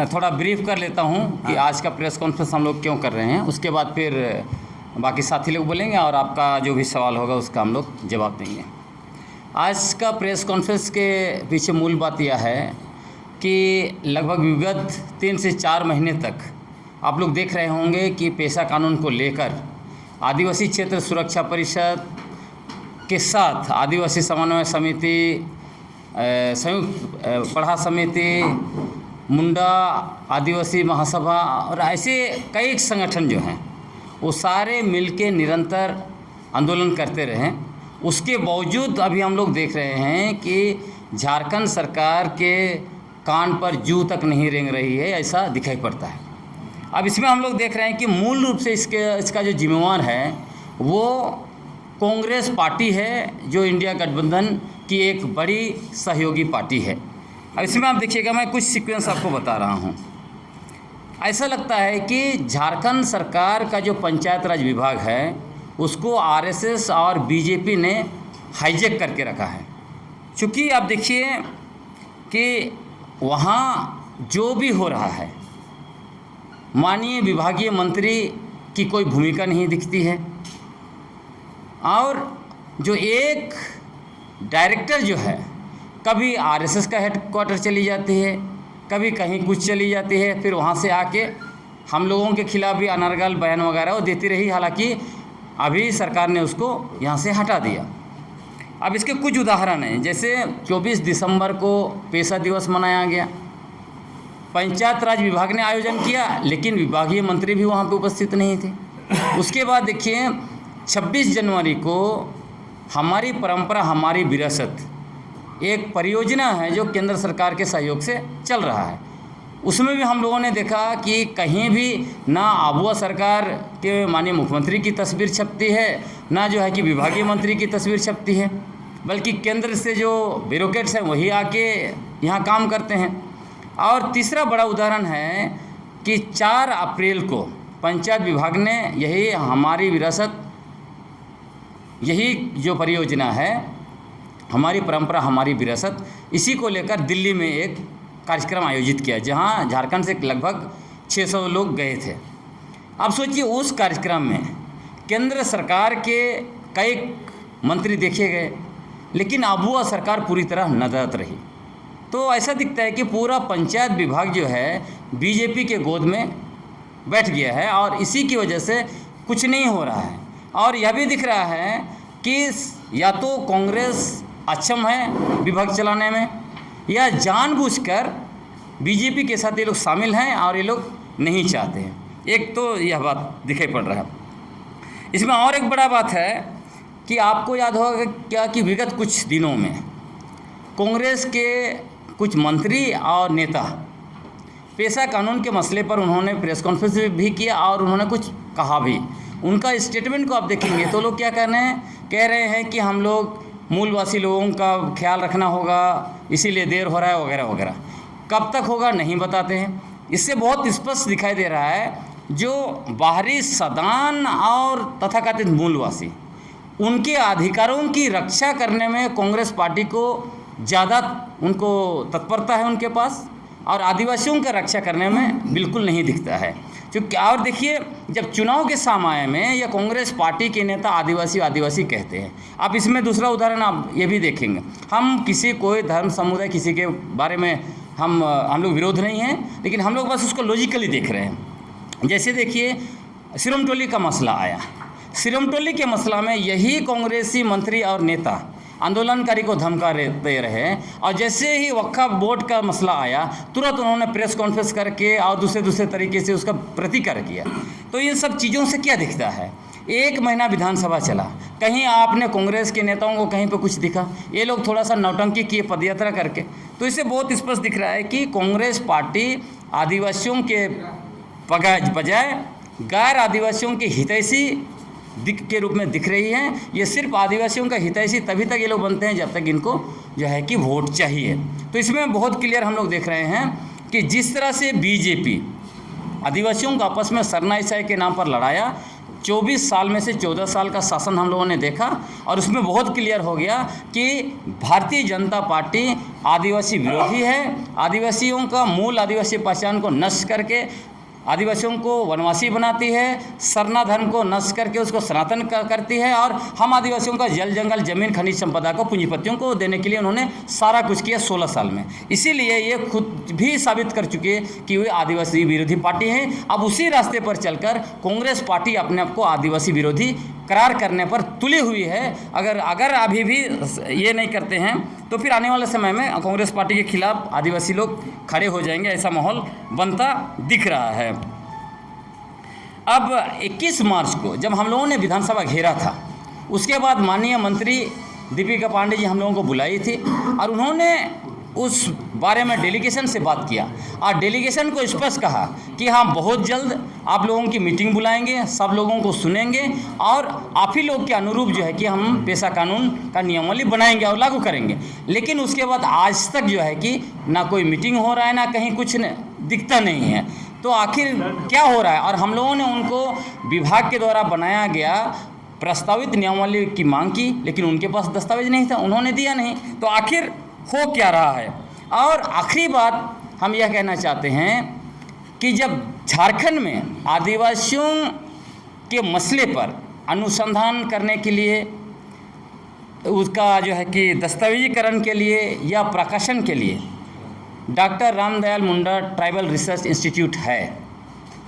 थोड़ा ब्रीफ कर लेता हूं कि आज का प्रेस कॉन्फ्रेंस हम लोग क्यों कर रहे हैं, उसके बाद फिर बाकी साथी लोग बोलेंगे और आपका जो भी सवाल होगा उसका हम लोग जवाब देंगे। आज का प्रेस कॉन्फ्रेंस के पीछे मूल बात यह है कि लगभग विगत 3 से 4 महीने तक आप लोग देख रहे होंगे कि पेशा कानून को लेकर आदिवासी क्षेत्र सुरक्षा परिषद के साथ आदिवासी समन्वय समिति, संयुक्त पढ़ा समिति, मुंडा आदिवासी महासभा और ऐसे कई संगठन जो हैं वो सारे मिलके निरंतर आंदोलन करते रहे। उसके बावजूद अभी हम लोग देख रहे हैं कि झारखंड सरकार के कान पर जूं तक नहीं रेंग रही है, ऐसा दिखाई पड़ता है। अब इसमें हम लोग देख रहे हैं कि मूल रूप से इसका जो जिम्मेवार है वो कांग्रेस पार्टी है, जो इंडिया गठबंधन की एक बड़ी सहयोगी पार्टी है। अब इसमें आप देखिएगा, मैं कुछ सीक्वेंस आपको बता रहा हूँ। ऐसा लगता है कि झारखंड सरकार का जो पंचायत राज विभाग है उसको आरएसएस और बीजेपी ने हाईजैक करके रखा है। चूँकि आप देखिए कि वहाँ जो भी हो रहा है, माननीय विभागीय मंत्री की कोई भूमिका नहीं दिखती है और जो एक डायरेक्टर जो है कभी आरएसएस का हेडक्वार्टर चली जाती है, कभी कहीं कुछ चली जाती है, फिर वहाँ से आके हम लोगों के खिलाफ भी अनर्गल बयान वगैरह वो देती रही। हालांकि अभी सरकार ने उसको यहाँ से हटा दिया। अब इसके कुछ उदाहरण हैं, जैसे 24 दिसंबर को पेशा दिवस मनाया गया, पंचायत राज विभाग ने आयोजन किया लेकिन विभागीय मंत्री भी वहाँ पे उपस्थित नहीं थे। उसके बाद देखिए 26 जनवरी को हमारी परंपरा हमारी विरासत एक परियोजना है जो केंद्र सरकार के सहयोग से चल रहा है। उसमें भी हम लोगों ने देखा कि कहीं भी ना आबुआ सरकार के माननीय मुख्यमंत्री की तस्वीर छपती है, ना जो है कि विभागीय मंत्री की तस्वीर छपती है, बल्कि केंद्र से जो ब्यूरोक्रेट्स हैं वही आके यहाँ काम करते हैं। और तीसरा बड़ा उदाहरण है कि 4 अप्रैल को पंचायत विभाग ने यही हमारी विरासत, यही जो परियोजना है हमारी परंपरा हमारी विरासत, इसी को लेकर दिल्ली में एक कार्यक्रम आयोजित किया जहां झारखंड से लगभग 600 लोग गए थे। अब सोचिए उस कार्यक्रम में केंद्र सरकार के कई मंत्री देखे गए लेकिन आबुआ सरकार पूरी तरह नदारद रही। तो ऐसा दिखता है कि पूरा पंचायत विभाग जो है बीजेपी के गोद में बैठ गया है और इसी की वजह से कुछ नहीं हो रहा है। और यह भी दिख रहा है कि या तो कांग्रेस अक्षम है विभाग चलाने में, या जानबूझकर बीजेपी के साथ ये लोग शामिल हैं और ये लोग नहीं चाहते हैं। एक तो यह बात दिखाई पड़ रहा है। इसमें और एक बड़ा बात है कि आपको याद होगा क्या कि विगत कुछ दिनों में कांग्रेस के कुछ मंत्री और नेता पेशा कानून के मसले पर उन्होंने प्रेस कॉन्फ्रेंस भी किया और उन्होंने कुछ कहा भी। उनका स्टेटमेंट को आप देखेंगे तो लोग क्या कह रहे हैं कि हम लोग मूलवासी लोगों का ख्याल रखना होगा, इसीलिए देर हो रहा है वगैरह वगैरह। कब तक होगा नहीं बताते हैं। इससे बहुत स्पष्ट दिखाई दे रहा है जो बाहरी सदान और तथाकथित मूलवासी, उनके अधिकारों की रक्षा करने में कांग्रेस पार्टी को ज़्यादा उनको तत्परता है उनके पास, और आदिवासियों का रक्षा करने में बिल्कुल नहीं दिखता है। क्योंकि और देखिए जब चुनाव के समय में या कांग्रेस पार्टी के नेता आदिवासी आदिवासी कहते हैं। अब इसमें दूसरा उदाहरण आप ये भी देखेंगे, हम किसी कोई धर्म समुदाय किसी के बारे में हम लोग विरोध नहीं हैं, लेकिन हम लोग बस उसको लॉजिकली देख रहे हैं। जैसे देखिए सिरमटोली का मसला आया, सिरमटोली के मसला में यही कांग्रेसी मंत्री और नेता आंदोलनकारी को धमका दे रहे हैं, और जैसे ही वक्फ बोर्ड का मसला आया तुरंत उन्होंने प्रेस कॉन्फ्रेंस करके और दूसरे तरीके से उसका प्रतिकार किया। तो इन सब चीज़ों से क्या दिखता है, 1 महीना विधानसभा चला, कहीं आपने कांग्रेस के नेताओं को कहीं पे कुछ दिखा, ये लोग थोड़ा सा नौटंकी किए पदयात्रा करके। तो इससे बहुत स्पष्ट दिख रहा है कि कांग्रेस पार्टी आदिवासियों के बजाय गैर आदिवासियों के हितैषी के रूप में दिख रही है। ये सिर्फ आदिवासियों का हितैषी तभी तक ये लोग बनते हैं जब तक इनको जो है कि वोट चाहिए। तो इसमें बहुत क्लियर हम लोग देख रहे हैं कि जिस तरह से बीजेपी आदिवासियों को आपस में सरना ईसाई के नाम पर लड़ाया, 24 साल में से 14 साल का शासन हम लोगों ने देखा और उसमें बहुत क्लियर हो गया कि भारतीय जनता पार्टी आदिवासी विरोधी है। आदिवासियों का मूल आदिवासी पहचान को नष्ट करके आदिवासियों को वनवासी बनाती है, सरना धर्म को नष्ट करके उसको सनातन करती है और हम आदिवासियों का जल जंगल जमीन खनिज संपदा को पूंजीपतियों को देने के लिए उन्होंने सारा कुछ किया 16 साल में। इसीलिए ये खुद भी साबित कर चुके हैं कि वे आदिवासी विरोधी पार्टी हैं। अब उसी रास्ते पर चलकर कांग्रेस पार्टी अपने आप को आदिवासी विरोधी करार करने पर तुली हुई है। अगर अभी भी ये नहीं करते हैं तो फिर आने वाले समय में कांग्रेस पार्टी के खिलाफ आदिवासी लोग खड़े हो जाएंगे, ऐसा माहौल बनता दिख रहा है। अब 21 मार्च को जब हम लोगों ने विधानसभा घेरा था, उसके बाद माननीय मंत्री दीपिका पांडे जी हम लोगों को बुलाई थी और उन्होंने उस बारे में डेलीगेशन से बात किया और डेलीगेशन को स्पष्ट कहा कि हाँ, बहुत जल्द आप लोगों की मीटिंग बुलाएंगे, सब लोगों को सुनेंगे और आप ही लोग के अनुरूप जो है कि हम पेशा कानून का नियमावली बनाएंगे और लागू करेंगे। लेकिन उसके बाद आज तक जो है कि ना कोई मीटिंग हो रहा है, ना कहीं कुछ दिखता नहीं है। तो आखिर क्या हो रहा है? और हम लोगों ने उनको विभाग के द्वारा बनाया गया प्रस्तावित नियमावली की मांग की, लेकिन उनके पास दस्तावेज नहीं था, उन्होंने दिया नहीं। तो आखिर हो क्या रहा है? और आखिरी बात हम यह कहना चाहते हैं कि जब झारखंड में आदिवासियों के मसले पर अनुसंधान करने के लिए, उसका जो है कि दस्तावेजीकरण के लिए या प्रकाशन के लिए doctor Ramdayal Munda tribal research institute है,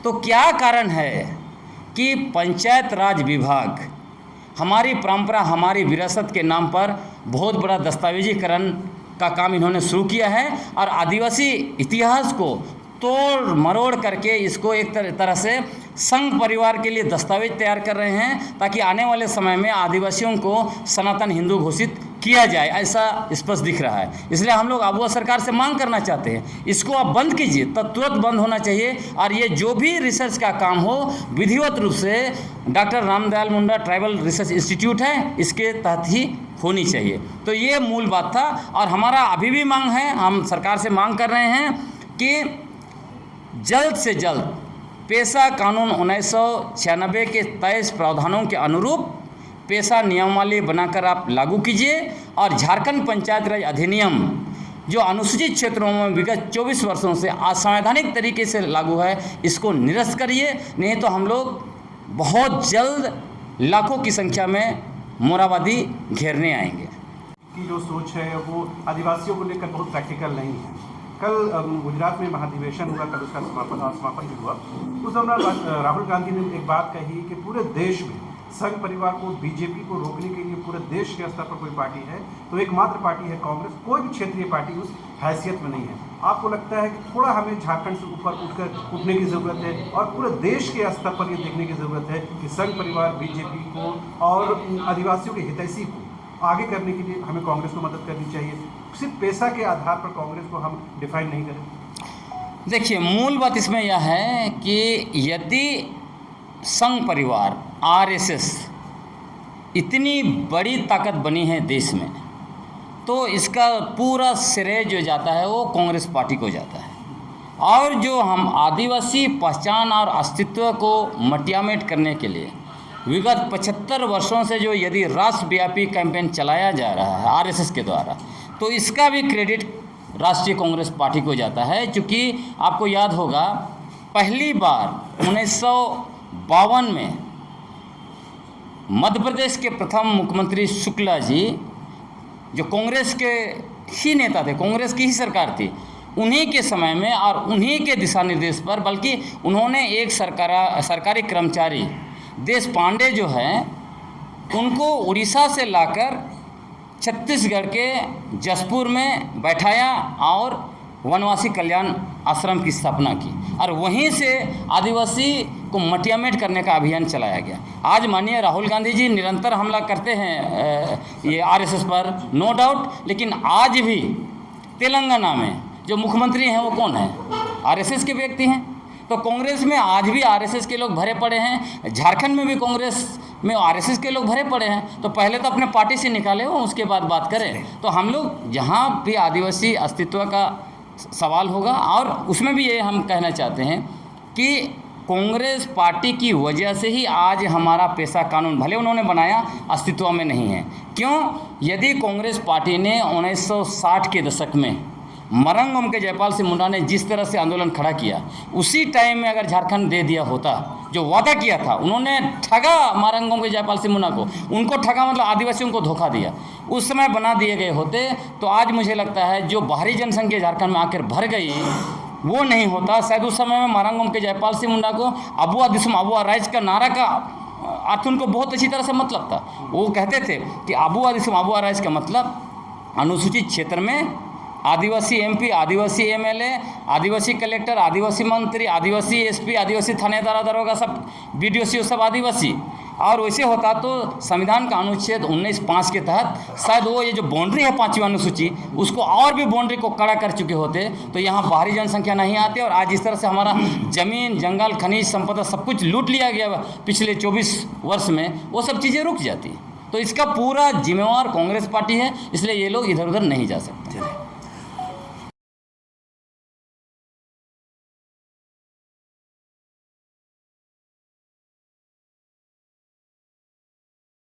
तो क्या कारण है कि पंचायत राज विभाग हमारी परंपरा, हमारी विरासत के नाम पर बहुत बड़ा दस्तावेजीकरण का काम इन्होंने शुरू किया है और आदिवासी इतिहास को तोड़ मरोड़ करके इसको एक तरह से संघ परिवार के लिए दस्तावेज तैयार कर रहे हैं ताकि आने वाले समय में आदिवासियों को सनातन हिंदू घोषित किया जाए, ऐसा स्पष्ट दिख रहा है। इसलिए हम लोग आबुआ सरकार से मांग करना चाहते हैं, इसको आप बंद कीजिए, तुरंत बंद होना चाहिए और ये जो भी रिसर्च का काम हो विधिवत रूप से doctor Ramdayal Munda tribal research institute है इसके तहत ही होनी चाहिए। तो ये मूल बात था और हमारा अभी भी मांग है, हम सरकार से मांग कर रहे हैं कि जल्द से जल्द पेशा कानून 1996 के 23 प्रावधानों के अनुरूप पेशा नियमावली बनाकर आप लागू कीजिए और झारखंड पंचायत राज अधिनियम जो अनुसूचित क्षेत्रों में विगत 24 वर्षों से असंवैधानिक तरीके से लागू है इसको निरस्त करिए, नहीं तो हम लोग बहुत जल्द लाखों की संख्या में मोराबादी घेरने आएंगे। की जो सोच है वो आदिवासियों को लेकर बहुत प्रैक्टिकल नहीं है। कल गुजरात में महाधिवेशन हुआ, कल उसका समापन भी हुआ। उस दौरान राहुल गांधी ने एक बात कही कि पूरे देश में संघ परिवार को, बीजेपी को रोकने के लिए पूरे देश के स्तर पर कोई पार्टी है तो एकमात्र पार्टी है कांग्रेस, कोई भी क्षेत्रीय पार्टी उस हैसियत में नहीं है। आपको लगता है कि थोड़ा हमें झारखंड से ऊपर उठने की ज़रूरत है और पूरे देश के स्तर पर ये देखने की ज़रूरत है कि संघ परिवार, बीजेपी को और आदिवासियों के हितैषी को आगे करने के लिए हमें कांग्रेस को मदद करनी चाहिए, सिर्फ पैसा के आधार पर कांग्रेस को हम डिफाइन नहीं करें। देखिए, मूल बात इसमें यह है कि यदि संघ परिवार आरएसएस इतनी बड़ी ताकत बनी है देश में तो इसका पूरा श्रेय जो जाता है वो कांग्रेस पार्टी को जाता है। और जो हम आदिवासी पहचान और अस्तित्व को मटियामेट करने के लिए विगत 75 वर्षों से जो यदि राष्ट्रव्यापी कैंपेन चलाया जा रहा है आरएसएस के द्वारा, तो इसका भी क्रेडिट राष्ट्रीय कांग्रेस पार्टी को जाता है। क्योंकि आपको याद होगा पहली बार 1952 में मध्य प्रदेश के प्रथम मुख्यमंत्री शुक्ला जी जो कांग्रेस के ही नेता थे, कांग्रेस की ही सरकार थी, उन्हीं के समय में और उन्हीं के दिशा निर्देश पर, बल्कि उन्होंने एक सरकारी कर्मचारी देश पांडे जो हैं उनको उड़ीसा से लाकर छत्तीसगढ़ के जसपुर में बैठाया और वनवासी कल्याण आश्रम की स्थापना की और वहीं से आदिवासी को मटियामेट करने का अभियान चलाया गया। आज माननीय राहुल गांधी जी निरंतर हमला करते हैं ये आरएसएस पर, नो डाउट, लेकिन आज भी तेलंगाना में जो मुख्यमंत्री हैं वो कौन है? आरएसएस के व्यक्ति हैं। तो कांग्रेस में आज भी आरएसएस के लोग भरे पड़े हैं, झारखंड में भी कांग्रेस में आरएसएस के लोग भरे पड़े हैं। तो पहले तो अपने पार्टी से निकाले हो, उसके बाद बात करें। तो हम लोग जहाँ भी आदिवासी अस्तित्व का सवाल होगा और उसमें भी ये हम कहना चाहते हैं कि कांग्रेस पार्टी की वजह से ही आज हमारा पेशा कानून भले उन्होंने बनाया अस्तित्व में नहीं है। क्यों? यदि कांग्रेस पार्टी ने 1960 के दशक में मरंगम के जयपाल सिंह मुंडा ने जिस तरह से आंदोलन खड़ा किया, उसी टाइम में अगर झारखंड दे दिया होता, जो वादा किया था, उन्होंने ठगा मरंगम के जयपाल सिंह मुंडा को, उनको ठगा मतलब आदिवासियों को धोखा दिया, उस समय बना दिए गए होते तो आज मुझे लगता है जो बाहरी जनसंख्या झारखंड में आकर भर गई वो नहीं होता। शायद उस समय में मरंगम के जयपाल सिंह मुंडा को अबुआ दिसुम अबुआ राइज का नारा का अर्थ उनको बहुत अच्छी तरह से मतलब था। वो कहते थे कि अबुआ दिसुम अबुआ राइज का मतलब अनुसूचित क्षेत्र में आदिवासी एमपी, आदिवासी एमएलए, आदिवासी कलेक्टर, आदिवासी मंत्री, आदिवासी एसपी, आदिवासी थानेदार दरोगा, सब बीडीओ सब आदिवासी। और वैसे होता तो संविधान का अनुच्छेद 19(5) के तहत शायद वो ये जो बाउंड्री है 5वीं अनुसूची, उसको और भी बाउंड्री को कड़ा कर चुके होते तो यहाँ बाहरी जनसंख्या नहीं आती और आज इस तरह से हमारा जमीन, जंगल, खनिज संपदा सब कुछ लूट लिया गया पिछले 24 वर्ष में, वो सब चीज़ें रुक जाती। तो इसका पूरा जिम्मेवार कांग्रेस पार्टी है, इसलिए ये लोग इधर उधर नहीं जा सकते।